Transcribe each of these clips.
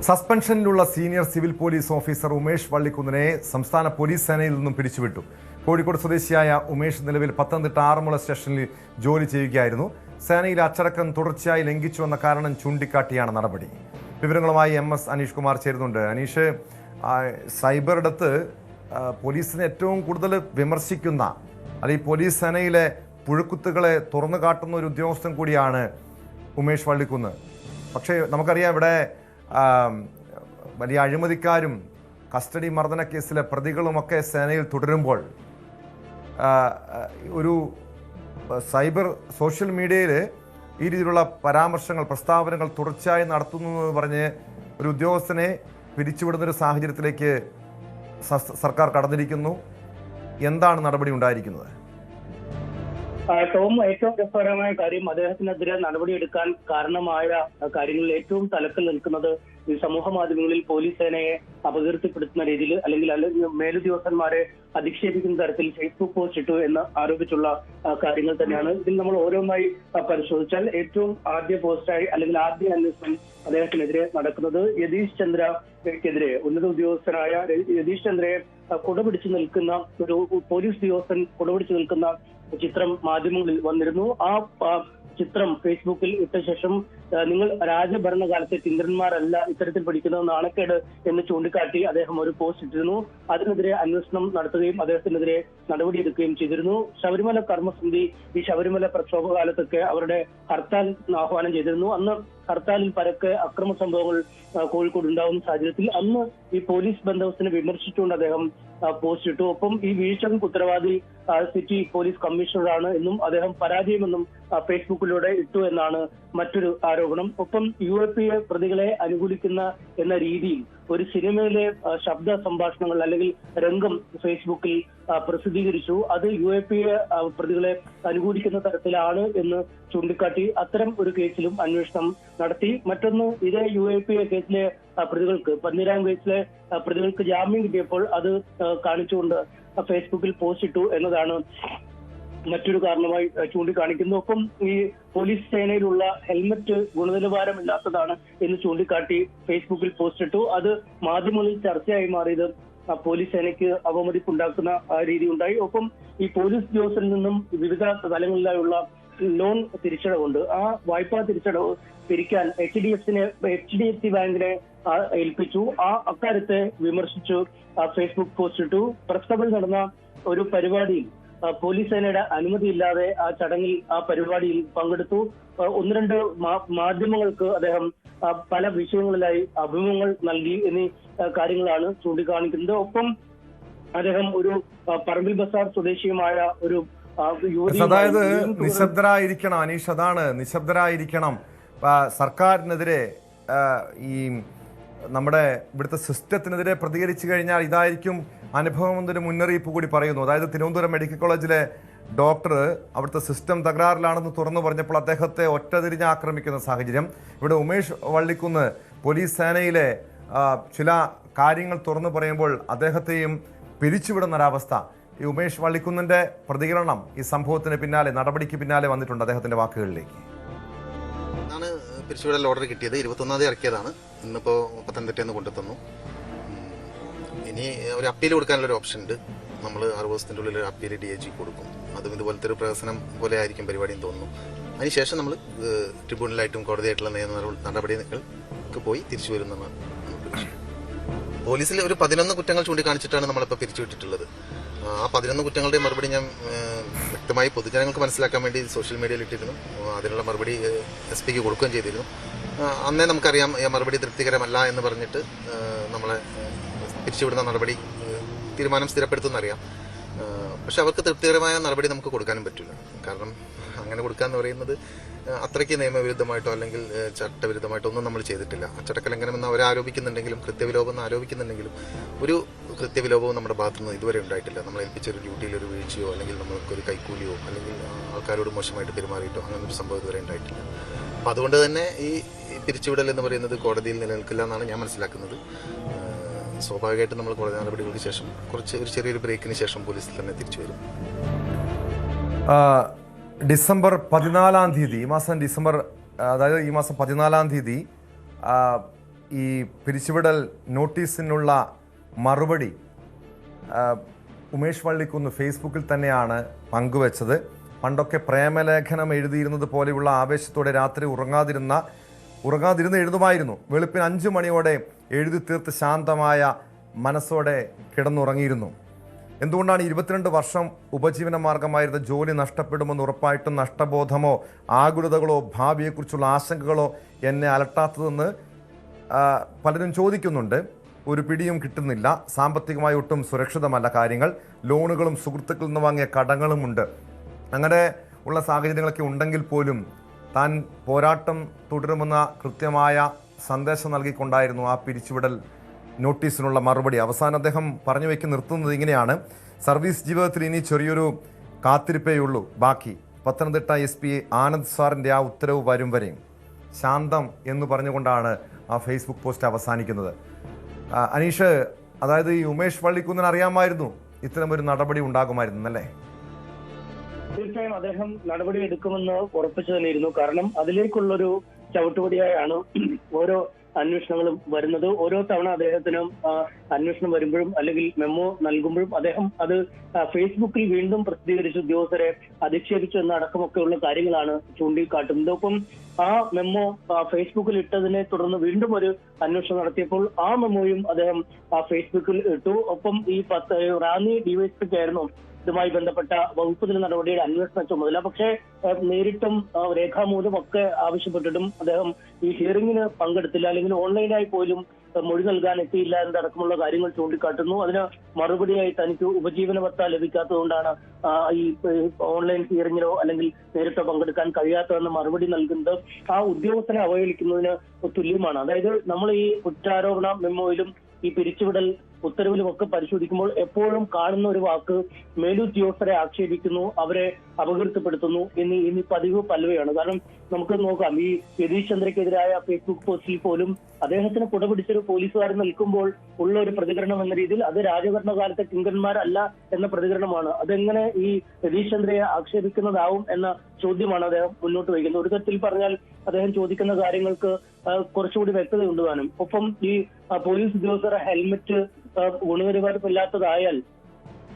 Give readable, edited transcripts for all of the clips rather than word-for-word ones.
സസ്പെൻഷനിലുള്ള senior civil police officer Umesh വള്ളിക്കുന്നിനെ സംസ്ഥാന പോലീസ് സേനയിൽ നിന്നും പിരിച്ചുവിട്ടു. കോഴിക്കോട് സ്വദേശിയായ ഉമേഷ് നിലവിൽ പത്തനംതിട്ട ആറന്മുള സ്റ്റേഷനിൽ ജോലി ചെയ്യുകയായിരുന്നു. സേനയിലെ അച്ചടക്കം തുടർച്ചയായി ലംഘിച്ചുവെന്ന കാരണം ചൂണ്ടിക്കാട്ടിയാണ് നടപടി. വിവരങ്ങളുമായി MS അനീഷ് കുമാർ ചേരുന്നുണ്ട്. അനീഷ്, സൈബറിടത്ത് പോലീസിനെ ഏറ്റവും കൂടുതൽ വിമർശിക്കുന്ന അല്ലെങ്കിൽ പോലീസ് സേനയിലെ പുഴുക്കുത്തുകളെ തുറന്നു കാട്ടുന്ന ഒരു ഉദ്യോഗസ്ഥൻ കൂടിയാണ് ഉമേഷ് വള്ളിക്കുന്ന്. പക്ഷേ നമുക്കറിയാം, ഇവിടെ വലിയ അഴിമതിക്കാരും കസ്റ്റഡി മർദ്ദന കേസിലെ പ്രതികളുമൊക്കെ സേനയിൽ തുടരുമ്പോൾ ഒരു സൈബർ സോഷ്യൽ മീഡിയയിൽ ഈ രീതിയിലുള്ള പരാമർശങ്ങൾ, പ്രസ്താവനകൾ തുടർച്ചയായി നടത്തുന്നു എന്ന് പറഞ്ഞ് ഒരു ഉദ്യോഗസ്ഥനെ പിരിച്ചുവിടുന്നൊരു സാഹചര്യത്തിലേക്ക് സർക്കാർ കടന്നിരിക്കുന്നു. എന്താണ് നടപടി ഉണ്ടായിരിക്കുന്നത്? ടോം, ഏറ്റവും രസകരമായ കാര്യം, അദ്ദേഹത്തിനെതിരെ നടപടിയെടുക്കാൻ കാരണമായ കാര്യങ്ങളിൽ ഏറ്റവും തലത്തിൽ നിൽക്കുന്നത് ഈ സമൂഹ മാധ്യമങ്ങളിൽ പോലീസ് സേനയെ അപകീർത്തിപ്പെടുത്തുന്ന രീതിയിൽ അല്ലെങ്കിൽ മേലുദ്യോഗസ്ഥന്മാരെ അധിക്ഷേപിക്കുന്ന തരത്തിൽ ഫേസ്ബുക്ക് പോസ്റ്റ് ഇട്ടു എന്ന് ആരോപിച്ചുള്ള കാര്യങ്ങൾ തന്നെയാണ്. ഇതിൽ നമ്മൾ ഓരോന്നായി പരിശോധിച്ചാൽ ഏറ്റവും ആദ്യ പോസ്റ്റായി അല്ലെങ്കിൽ ആദ്യ അന്വേഷണം അദ്ദേഹത്തിനെതിരെ നടക്കുന്നത് യതീഷ് ചന്ദ്രക്കെതിരെ, ഉന്നത ഉദ്യോഗസ്ഥനായ യതീഷ് ചന്ദ്രയെ കുടപിടിച്ചു നിൽക്കുന്ന ഒരു പോലീസ് ഉദ്യോഗസ്ഥൻ കുടപിടിച്ചു നിൽക്കുന്ന ചിത്രം മാധ്യമങ്ങളിൽ വന്നിരുന്നു. ആ ചിത്രം ഫേസ്ബുക്കിൽ ഇട്ട ശേഷം നിങ്ങൾ രാജഭരണകാലത്തെ കിങ്കരന്മാരല്ല ഇത്തരത്തിൽ പഠിക്കുന്നത്, നാണക്കേട് എന്ന് ചൂണ്ടിക്കാട്ടി അദ്ദേഹം ഒരു പോസ്റ്റ് ഇട്ടിരുന്നു. അതിനെതിരെ അന്വേഷണം നടത്തുകയും അദ്ദേഹത്തിനെതിരെ നടപടിയെടുക്കുകയും ചെയ്തിരുന്നു. ശബരിമല കർമ്മസമിതി ഈ ശബരിമല പ്രക്ഷോഭ കാലത്തൊക്കെ അവരുടെ ഹർത്താൽ ആഹ്വാനം ചെയ്തിരുന്നു. അന്ന് ഹർത്താലിൽ പരക്കെ അക്രമ സംഭവങ്ങൾ കോഴിക്കോട് ഉണ്ടാകുന്ന സാഹചര്യത്തിൽ അന്ന് ഈ പോലീസ് ബന്ദോബസ്തിനെ വിമർശിച്ചുകൊണ്ട് അദ്ദേഹം പോസ്റ്റ് ഇട്ടു. ഒപ്പം ഈ വീഴ്ചകൾക്ക് ഉത്തരവാദി സിറ്റി പോലീസ് കമ്മീഷണറാണ് എന്നും അദ്ദേഹം പരാജയമെന്നും ഫേസ്ബുക്കിലൂടെ ഇട്ടു എന്നാണ് മറ്റൊരു ആരോപണം. ഒപ്പം UAPA പ്രതികളെ അനുകൂലിക്കുന്ന എന്ന രീതിയിൽ ഒരു സിനിമയിലെ ശബ്ദ സംഭാഷണങ്ങൾ അല്ലെങ്കിൽ രംഗം ഫേസ്ബുക്കിൽ പ്രസിദ്ധീകരിച്ചു. അത് UAPA പ്രതികളെ അനുകൂലിക്കുന്ന തരത്തിലാണ് എന്ന് ചൂണ്ടിക്കാട്ടി അത്തരം ഒരു കേസിലും അന്വേഷണം നടത്തി. മറ്റൊന്ന്, ഇതേ UAPA കേസിലെ പ്രതികൾക്ക്, പന്നിരാം കേസിലെ പ്രതികൾക്ക് ജാമ്യം കിട്ടിയപ്പോൾ അത് കാണിച്ചുകൊണ്ട് ഫേസ്ബുക്കിൽ പോസ്റ്റ് ഇട്ടു എന്നതാണ് മറ്റൊരു കാരണമായി ചൂണ്ടിക്കാണിക്കുന്നു. ഒപ്പം ഈ പോലീസ് സേനയിലുള്ള ഹെൽമറ്റ് ഗുണനിലവാരമില്ലാത്തതാണ് എന്ന് ചൂണ്ടിക്കാട്ടി ഫേസ്ബുക്കിൽ പോസ്റ്റ് ഇട്ടു. അത് മാധ്യമങ്ങളിൽ ചർച്ചയായി മാറിയത് പോലീസ് സേനയ്ക്ക് അവമതിപ്പുണ്ടാക്കുന്ന രീതി ഉണ്ടായി. ഒപ്പം ഈ പോലീസ് ഉദ്യോഗസ്ഥരിൽ നിന്നും വിവിധ തലങ്ങളിലായുള്ള ലോൺ തിരിച്ചടവുണ്ട്. ആ വായ്പാ തിരിച്ചടവ് പിരിക്കാൻ HDFC ബാങ്കിനെ ഏൽപ്പിച്ചു. അക്കാര്യത്തെ വിമർശിച്ചു ഫേസ്ബുക്ക് പോസ്റ്റ് ഇട്ടു. പ്രസ് ക്ലബിൽ നടന്ന ഒരു പരിപാടിയിൽ പോലീസ് സേനയുടെ അനുമതിയില്ലാതെ ആ ചടങ്ങിൽ ആ പരിപാടിയിൽ പങ്കെടുത്തു. ഒന്ന് രണ്ട് മാധ്യമങ്ങൾക്ക് അദ്ദേഹം പല വിഷയങ്ങളിലായി അഭിമുഖങ്ങൾ നൽകി എന്നീ കാര്യങ്ങളാണ് ചൂണ്ടിക്കാണിക്കുന്നത്. ഒപ്പം അദ്ദേഹം ഒരു പറമ്പിൽ ബസാർ സ്വദേശിയുമായ ഒരു അതായത് നിശബ്ദരായിരിക്കണം അനീഷ്, അതാണ് നിശബ്ദരായിരിക്കണം. സർക്കാരിനെതിരെ ഈ നമ്മുടെ ഇവിടുത്തെ സിസ്റ്റത്തിനെതിരെ പ്രതികരിച്ചു കഴിഞ്ഞാൽ ഇതായിരിക്കും അനുഭവം എന്നൊരു മുന്നറിയിപ്പ് കൂടി പറയുന്നു. അതായത് തിരുവനന്തപുരം മെഡിക്കൽ കോളേജിലെ ഡോക്ടർ അവിടുത്തെ സിസ്റ്റം തകരാറിലാണെന്ന് തുറന്നു പറഞ്ഞപ്പോൾ അദ്ദേഹത്തെ ഒറ്റതിരിഞ്ഞ് ആക്രമിക്കുന്ന സാഹചര്യം. ഇവിടെ ഉമേഷ് വള്ളിക്കുന്ന് പോലീസ് സേനയിലെ ചില കാര്യങ്ങൾ തുറന്നു പറയുമ്പോൾ അദ്ദേഹത്തെയും പിരിച്ചുവിടുന്നൊരവസ്ഥ. ഈ ഉമേഷ് വള്ളിക്കുന്നിന്റെ പ്രതികരണം ഈ സംഭവത്തിന് പിന്നാലെ, നടപടിക്ക് പിന്നാലെ വന്നിട്ടുണ്ട് അദ്ദേഹത്തിന്റെ വാക്കുകളിലേക്ക്. പിരിച്ചുവിടൽ ഓർഡർ കിട്ടിയത് 21-ാം തീയതി ഇറക്കിയതാണ്. ഇന്നിപ്പോൾ പത്തനംതിട്ടയിൽ നിന്ന് കൊണ്ടുത്തന്നു. ഇനി ഒരു അപ്പീൽ കൊടുക്കാനുള്ള ഒരു ഓപ്ഷൻ ഉണ്ട്. നമ്മൾ 6 ദിവസത്തിൻ്റെ ഉള്ളിൽ ഒരു അപ്പീൽ DIG കൊടുക്കും. അതും ഇതുപോലത്തെ ഒരു പ്രഹസനം പോലെ ആയിരിക്കും പരിപാടിയും തോന്നുന്നു. അതിനുശേഷം നമ്മൾ ട്രിബ്യൂണലായിട്ടും കോടതിയായിട്ടുള്ള നിയമ നടപടികൾക്ക് പോയി തിരിച്ചു വരുന്നതാണ്. പോലീസിൽ ഒരു 11 കുറ്റങ്ങൾ ചൂണ്ടിക്കാണിച്ചിട്ടാണ് നമ്മളിപ്പോൾ പിരിച്ചുവിട്ടിട്ടുള്ളത്. ആ 11 കുറ്റങ്ങളുടെ മറുപടി ഞാൻ വ്യക്തമായി പൊതുജനങ്ങൾക്ക് മനസ്സിലാക്കാൻ വേണ്ടി സോഷ്യൽ മീഡിയയിൽ ഇട്ടിരുന്നു. അതിനുള്ള മറുപടി SP-ക്ക് കൊടുക്കുകയും ചെയ്തിരുന്നു. അന്നേ നമുക്കറിയാം മറുപടി തൃപ്തികരമല്ല എന്ന് പറഞ്ഞിട്ട് നമ്മളെ പിരിച്ചുവിടുന്ന നടപടി തീരുമാനം സ്ഥിരപ്പെടുത്തുമെന്നറിയാം. പക്ഷെ അവർക്ക് തൃപ്തികരമായ നടപടി നമുക്ക് കൊടുക്കാനും പറ്റില്ല. കാരണം അങ്ങനെ കൊടുക്കാന്ന് പറയുന്നത് അത്രയ്ക്ക് നിയമവിരുദ്ധമായിട്ടോ അല്ലെങ്കിൽ ചട്ടവിരുദ്ധമായിട്ടോ ഒന്നും നമ്മൾ ചെയ്തിട്ടില്ല. അച്ചടക്കലംഘനമെന്ന് അവരെ ആരോപിക്കുന്നുണ്ടെങ്കിലും, കൃത്യവിലോപം എന്ന് ആരോപിക്കുന്നുണ്ടെങ്കിലും ഒരു കൃത്യവിലോപവും നമ്മുടെ ഭാഗത്തുനിന്ന് ഇതുവരെ ഉണ്ടായിട്ടില്ല. നമ്മൾ ഏൽപ്പിച്ചൊരു ഡ്യൂട്ടിയിൽ ഒരു വീഴ്ചയോ അല്ലെങ്കിൽ നമുക്കൊരു കൈക്കൂലിയോ അല്ലെങ്കിൽ ആൾക്കാരോട് മോശമായിട്ട് പെരുമാറിയിട്ടോ അങ്ങനൊരു സംഭവം ഇതുവരെ ഉണ്ടായിട്ടില്ല. അപ്പം അതുകൊണ്ട് തന്നെ ഈ പിരിച്ചുവിടൽ എന്ന് പറയുന്നത് കോടതിയിൽ നിലനിൽക്കില്ല എന്നാണ് ഞാൻ മനസ്സിലാക്കുന്നത്. സ്വാഭാവികമായിട്ടും നമ്മൾ കോടതി നടപടികൾക്ക് ശേഷം ഒരു ചെറിയൊരു ബ്രേക്കിന് ശേഷം പോലീസിൽ തന്നെ തിരിച്ചു വരും. ഡിസംബർ 14-ാം തീയതി, ഈ മാസം 14-ാം തീയതി ഈ പിരിച്ചുവിടൽ നോട്ടീസിനുള്ള മറുപടി ഉമേഷ് വള്ളിക്കുന്ന് ഫേസ്ബുക്കിൽ തന്നെയാണ് പങ്കുവച്ചത്. പണ്ടൊക്കെ പ്രേമലേഖനം എഴുതിയിരുന്നത് പോലെയുള്ള ആവേശത്തോടെ രാത്രി ഉറങ്ങാതിരുന്ന് എഴുതുമായിരുന്നു. വെളുപ്പിന് 5 മണിയോടെ എഴുതി തീർത്ത് ശാന്തമായ മനസ്സോടെ കിടന്നുറങ്ങിയിരുന്നു. എന്തുകൊണ്ടാണ് 22 വർഷം ഉപജീവന മാർഗമായിരുന്ന ജോലി നഷ്ടപ്പെടുമെന്ന് ഉറപ്പായിട്ടും നഷ്ടബോധമോ ആകുലതകളോ ഭാവിയെക്കുറിച്ചുള്ള ആശങ്കകളോ എന്നെ അലട്ടാത്തതെന്ന് പലരും ചോദിക്കുന്നുണ്ട്. ഒരു പിടിയും കിട്ടുന്നില്ല. സാമ്പത്തികമായി ഒട്ടും സുരക്ഷിതമല്ല കാര്യങ്ങൾ. ലോണുകളും സുഹൃത്തുക്കളിൽ നിന്ന് വാങ്ങിയ കടങ്ങളുമുണ്ട്. അങ്ങനെ ഉള്ള സാഹചര്യങ്ങളൊക്കെ ഉണ്ടെങ്കിൽ പോലും താൻ പോരാട്ടം തുടരുമെന്ന കൃത്യമായ സന്ദേശം നൽകിക്കൊണ്ടായിരുന്നു ആ പിരിച്ചുവിടൽ നോട്ടീസിനുള്ള മറുപടി. അവസാനം അദ്ദേഹം പറഞ്ഞു വയ്ക്ക് നിർത്തുന്നത് ഇങ്ങനെയാണ്: സർവീസ് ജീവിതത്തിൽ ഇനി ചെറിയൊരു കാത്തിരിപ്പേയുള്ളൂ ബാക്കി. പത്തനംതിട്ട SP ആനന്ദ് സാറിൻ്റെ ആ ഉത്തരവ് വരും വരെയും. ശാന്തം എന്ന് പറഞ്ഞുകൊണ്ടാണ് ആ ഫേസ്ബുക്ക് പോസ്റ്റ് അവസാനിക്കുന്നത്. അനീഷ്, അതായത് ഈ ഉമേഷ് വള്ളിക്കുന്നിന് അറിയാമായിരുന്നു ഇത്തരമൊരു നടപടി ഉണ്ടാകുമായിരുന്നു അല്ലേ? തീർച്ചയായും അദ്ദേഹം നടപടി എടുക്കുമെന്ന് ഉറപ്പിച്ചു തന്നെയിരുന്നു. കാരണം അതിലേക്കുള്ളൊരു ചവിട്ടുപടിയായാണ് ഓരോ അന്വേഷണങ്ങളും വരുന്നത്. ഓരോ തവണ അദ്ദേഹത്തിന് അന്വേഷണം വരുമ്പോഴും അല്ലെങ്കിൽ മെമ്മോ നൽകുമ്പോഴും അദ്ദേഹം അത് ഫേസ്ബുക്കിൽ വീണ്ടും പ്രസിദ്ധീകരിച്ച് ഉദ്യോഗസ്ഥരെ അധിക്ഷേപിച്ചു എന്നടക്കമൊക്കെയുള്ള കാര്യങ്ങളാണ് ചൂണ്ടിക്കാട്ടുന്നത്. ഒപ്പം ആ മെമ്മോ ഫേസ്ബുക്കിൽ ഇട്ടതിനെ തുടർന്ന് വീണ്ടും ഒരു അന്വേഷണം നടത്തിയപ്പോൾ ആ മെമ്മോയും അദ്ദേഹം ഫേസ്ബുക്കിൽ ഇട്ടു. ഒപ്പം ഈ റാന്നി ഡിവൈഎസ്പിക്കായിരുന്നു ഇതുമായി ബന്ധപ്പെട്ട വകുപ്പ് തല നടപടിയുടെ അന്വേഷണ ചുമതല. പക്ഷേ നേരിട്ടും രേഖാമൂലം ഒക്കെ ആവശ്യപ്പെട്ടിട്ടും അദ്ദേഹം ഈ ഹിയറിംഗിന് പങ്കെടുത്തില്ല, അല്ലെങ്കിൽ ഓൺലൈനായി പോലും മൊഴി നൽകാൻ എത്തിയില്ല എന്നതടക്കമുള്ള കാര്യങ്ങൾ ചൂണ്ടിക്കാട്ടുന്നു. അതിന് മറുപടിയായി തനിക്ക് ഉപജീവന ഭത്ത ലഭിക്കാത്തതുകൊണ്ടാണ് ഈ ഓൺലൈൻ ഹിയറിംഗിനോ അല്ലെങ്കിൽ നേരിട്ടോ പങ്കെടുക്കാൻ കഴിയാത്തതെന്ന് മറുപടി നൽകുന്നത് ആ ഉദ്യോഗസ്ഥനെ അവഹേളിക്കുന്നതിന് തുല്യമാണ്. അതായത് നമ്മൾ ഈ കുറ്റാരോപണ മെമ്മോയിലും ഈ പിരിച്ചുവിടൽ ഉത്തരവിലും ഒക്കെ പരിശോധിക്കുമ്പോൾ എപ്പോഴും കാണുന്ന ഒരു വാക്ക് മേലുദ്യോഗസ്ഥരെ ആക്ഷേപിക്കുന്നു, അവരെ അപകീർത്തിപ്പെടുത്തുന്നു എന്നീ പതിവ് പലവയാണ്. കാരണം നമുക്ക് നോക്കാം, ഈ യതീഷ് ചന്ദ്രയ്ക്കെതിരായ ഫേസ്ബുക്ക് പോസ്റ്റിൽ പോലും അദ്ദേഹത്തിന് കുടപിടിച്ചൊരു പോലീസുകാരൻ നിൽക്കുമ്പോൾ ഉള്ള ഒരു പ്രതികരണം എന്ന രീതിയിൽ അത് രാജഭരണകാലത്തെ കിങ്കന്മാരല്ല എന്ന പ്രതികരണമാണ്. അതെങ്ങനെ ഈ യതീഷ് ചന്ദ്രയെ ആക്ഷേപിക്കുന്നതാവും എന്ന ചോദ്യമാണ് അദ്ദേഹം മുന്നോട്ട് വയ്ക്കുന്നത്. ഒരു തരത്തിൽ പറഞ്ഞാൽ അദ്ദേഹം ചോദിക്കുന്ന കാര്യങ്ങൾക്ക് കുറച്ചുകൂടി വ്യക്തതയുണ്ട് താനും. ഒപ്പം ഈ പോലീസ് ഉദ്യോഗസ്ഥരുടെ ഹെൽമെറ്റ് ഗുണനിലവാരമില്ലാത്തതായാൽ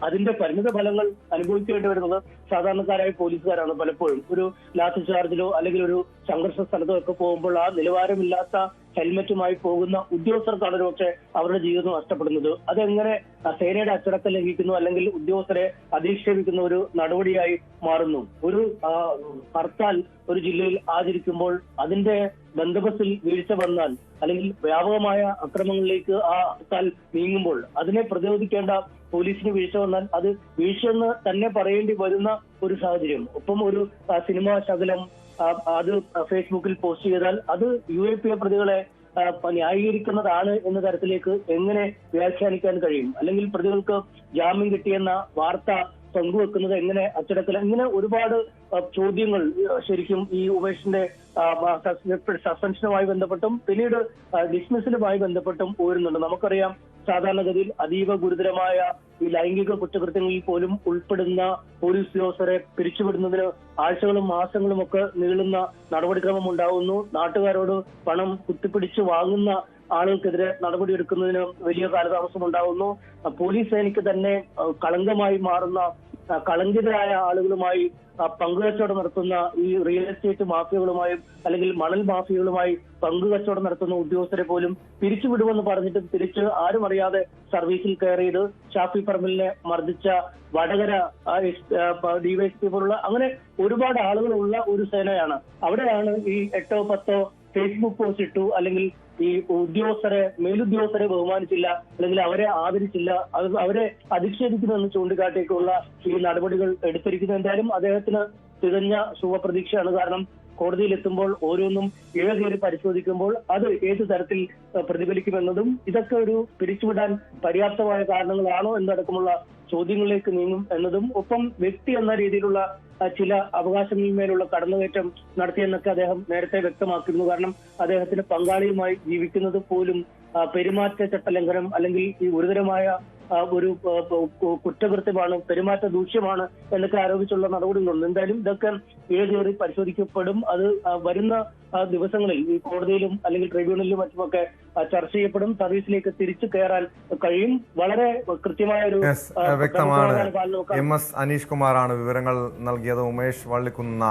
അതിന്റെ പരിണിത ഫലങ്ങൾ അനുഭവിക്കേണ്ടി വരുന്നത് സാധാരണക്കാരായ പോലീസുകാരാണ്. പലപ്പോഴും ഒരു ലാത്തി ചാർജിലോ അല്ലെങ്കിൽ ഒരു സംഘർഷ സ്ഥലത്തോ ഒക്കെ പോകുമ്പോൾ ആ നിലവാരമില്ലാത്ത ഹെൽമെറ്റുമായി പോകുന്ന ഉദ്യോഗസ്ഥർക്കാണ് ഒരുപക്ഷെ അവരുടെ ജീവിതം നഷ്ടപ്പെടുന്നത്. അതെങ്ങനെ സേനയുടെ അച്ചടക്കം ലംഘിക്കുന്നു അല്ലെങ്കിൽ ഉദ്യോഗസ്ഥരെ അധിക്ഷേപിക്കുന്ന ഒരു നടപടിയായി മാറുന്നു. ഒരു ഹർത്താൽ ഒരു ജില്ലയിൽ ആചരിക്കുമ്പോൾ അതിന്റെ ബന്ദോബസ്തിൽ വീഴ്ച വന്നാൽ അല്ലെങ്കിൽ വ്യാപകമായ അക്രമങ്ങളിലേക്ക് ആ ഹർത്താൽ നീങ്ങുമ്പോൾ അതിനെ പ്രതിരോധിക്കേണ്ട പോലീസിന് വീഴ്ച വന്നാൽ അത് വീഴ്ചയെന്ന് തന്നെ പറയേണ്ടി വരുന്ന ഒരു സാഹചര്യം. ഒപ്പം ഒരു സിനിമാ ശകലം അത് ഫേസ്ബുക്കിൽ പോസ്റ്റ് ചെയ്താൽ അത് UAPA പ്രതികളെ ന്യായീകരിക്കുന്നതാണ് എന്ന തരത്തിലേക്ക് എങ്ങനെ വ്യാഖ്യാനിക്കാൻ കഴിയും? അല്ലെങ്കിൽ പ്രതികൾക്ക് ജാമ്യം കിട്ടിയെന്ന വാർത്ത പങ്കുവെക്കുന്നത് എങ്ങനെ അച്ചടക്കൽ? ഇങ്ങനെ ഒരുപാട് ചോദ്യങ്ങൾ ശരിക്കും ഈ ഉമേഷിന്റെ സസ്പെൻഷനുമായി ബന്ധപ്പെട്ടും പിന്നീട് ഡിസ്മിസലുമായി ബന്ധപ്പെട്ടും ഉയരുന്നുണ്ട്. നമുക്കറിയാം, സാധാരണഗതിയിൽ അതീവ ഗുരുതരമായ ഈ ലൈംഗിക കുറ്റകൃത്യങ്ങളിൽ പോലും ഉൾപ്പെടുന്ന പോലീസ് ഉദ്യോഗസ്ഥരെ പിരിച്ചുവിടുന്നതിന് ആഴ്ചകളും മാസങ്ങളും ഒക്കെ നീളുന്ന നടപടിക്രമം ഉണ്ടാവുന്നു. നാട്ടുകാരോട് പണം കുത്തിപ്പിടിച്ച് വാങ്ങുന്ന ആളുകൾക്കെതിരെ നടപടിയെടുക്കുന്നതിന് വലിയ കാലതാമസം ഉണ്ടാവുന്നു. പോലീസ് സേനയ്ക്ക് തന്നെ കളങ്കമായി മാറുന്ന കളങ്കിതരായ ആളുകളുമായി പങ്കുകച്ചവടം നടത്തുന്ന ഈ റിയൽ എസ്റ്റേറ്റ് മാഫിയകളുമായും അല്ലെങ്കിൽ മണൽ മാഫിയകളുമായി പങ്കുകച്ചവടം നടത്തുന്ന ഉദ്യോഗസ്ഥരെ പോലും പിരിച്ചുവിടുമെന്ന് പറഞ്ഞിട്ട് തിരിച്ച് ആരും അറിയാതെ സർവീസിൽ കയറിയത് ഷാഫി പറമ്പിലിനെ മർദ്ദിച്ച വടകര DYSP പോലുള്ള അങ്ങനെ ഒരുപാട് ആളുകളുള്ള ഒരു സേനയാണ്. അവിടെയാണ് ഈ 8 or 10 ഫേസ്ബുക്ക് പോസ്റ്റ് ഇട്ടു അല്ലെങ്കിൽ ഈ മേലുദ്യോഗസ്ഥരെ ബഹുമാനിച്ചില്ല അല്ലെങ്കിൽ അവരെ ആദരിച്ചില്ല, അവരെ അധിക്ഷേപിക്കുമെന്ന് ചൂണ്ടിക്കാട്ടിയൊക്കെയുള്ള ഈ നടപടികൾ എടുത്തിരിക്കുന്നു. എന്തായാലും അദ്ദേഹത്തിന് തികഞ്ഞ ശുഭപ്രതീക്ഷയാണ്. കാരണം കോടതിയിലെത്തുമ്പോൾ ഓരോന്നും ഏഴേറി പരിശോധിക്കുമ്പോൾ അത് ഏത് തരത്തിൽ പ്രതിഫലിക്കുമെന്നതും ഇതൊക്കെ ഒരു പിരിച്ചുവിടാൻ പര്യാപ്തമായ കാരണങ്ങളാണോ എന്നടക്കമുള്ള ചോദ്യങ്ങളിലേക്ക് നീങ്ങും എന്നതും ഒപ്പം വ്യക്തി എന്ന രീതിയിലുള്ള ചില അവകാശങ്ങളിന്മേലുള്ള കടന്നുകയറ്റം നടത്തിയെന്നൊക്കെ അദ്ദേഹം നേരത്തെ വ്യക്തമാക്കിയിരുന്നു. കാരണം അദ്ദേഹത്തിന് പങ്കാളിയുമായി ജീവിക്കുന്നത് പോലും പെരുമാറ്റ ചട്ടലംഘനം അല്ലെങ്കിൽ ഈ ഗുരുതരമായ ഒരു കുറ്റകൃത്യമാണ്, പെരുമാറ്റ ദൂഷ്യമാണ് എന്നൊക്കെ ആരോപിച്ചുള്ള നടപടികളുണ്ട്. എന്തായാലും ഇതൊക്കെ ഏകേറി പരിശോധിക്കപ്പെടും. അത് വരുന്ന ദിവസങ്ങളിൽ ഈ കോടതിയിലും അല്ലെങ്കിൽ ട്രിബ്യൂണലിലും മറ്റുമൊക്കെ ചർച്ച ചെയ്യപ്പെടും. സർവീസിലേക്ക് തിരിച്ചു കയറാൻ കഴിയും. വളരെ കൃത്യമായ ഒരു വ്യക്തമാണ്. MS അനീഷ് കുമാറാണ് വിവരങ്ങൾ നൽകിയത്. ഉമേഷ് വള്ളിക്കുന്ന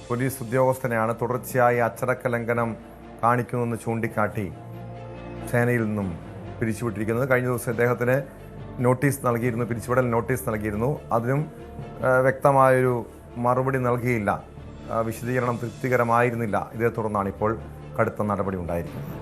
പോലീസ് ഉദ്യോഗസ്ഥനെയാണ് തുടർച്ചയായി അച്ചടക്ക ലംഘനം കാണിക്കുന്നെന്ന് ചൂണ്ടിക്കാട്ടി സേനയിൽ നിന്നും പിരിച്ചുവിട്ടിരിക്കുന്നത്. കഴിഞ്ഞ ദിവസം ഇദ്ദേഹത്തിന് നോട്ടീസ് നൽകിയിരുന്നു, പിരിച്ചുവിടൽ നോട്ടീസ് നൽകിയിരുന്നു. അതിനും വ്യക്തമായൊരു മറുപടി നൽകിയില്ല. വിശദീകരണം തൃപ്തികരമായിരുന്നില്ല. ഇതേ തുടർന്നാണ് ഇപ്പോൾ കടുത്ത നടപടി ഉണ്ടായിരിക്കുന്നത്.